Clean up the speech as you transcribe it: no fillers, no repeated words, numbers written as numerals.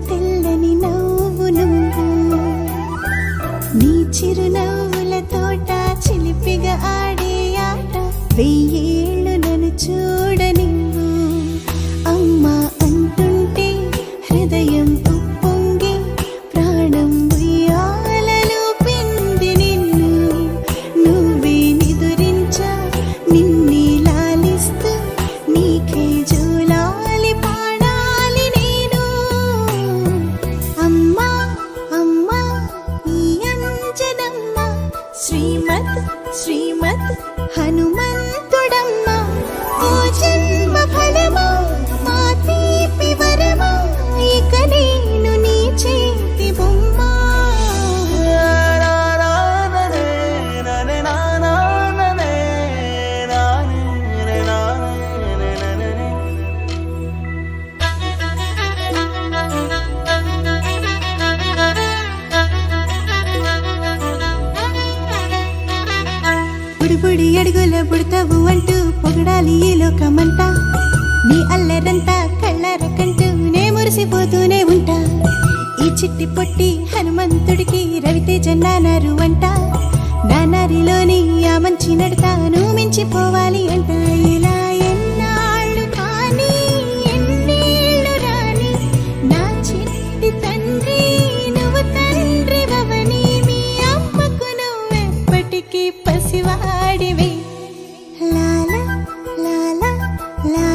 తెల్లని నవ్వు నువ్వు నీ చిరునవ్వుల తోట చిలిపిగా ఆడే ఆట వెయ్యేళ్ళు నన్ను చూడనివ్వు అమ్మా అంటుంటే హృదయం ఉప్పొంగి ప్రాణం ఉయ్యాలలో పిండి నిన్ను నువ్వే నిదురించా నిన్నే లాలిస్తూ నీకే జోలాలి పాడాలి నేను అమ్మా అమ్మా ఈ అంజనమ్మ శ్రీమత్ శ్రీమత్ హనుమంతుడమ్మ ఓ జన్మ ఫలమా మా తీపి వరమా ఇక నేను నీ చేతి బొమ్మ బుడి అడుగుల బుడతావు అంటూ పొగడాలి ఈ లోకమంతా నీ అల్లరంతా కళ్ళారకంటూ నే మురిసిపోతూనే ఉంటా ఈ చిట్టి పొట్టి హనుమంతుడికి రవితేజ నానారు అంట నానారిలోని ఆ మంచి నడతాను మించిపోవాలి అంట ఇలా ఎన్నాళ్ళు కానీ ఎన్నేళ్ళు రాని నా చిట్టి తండ్రి నువ్వు తండ్రి వవని మీ అమ్మకు నువ్వెప్పటికీ పసివాడివి లాలా లాలా లా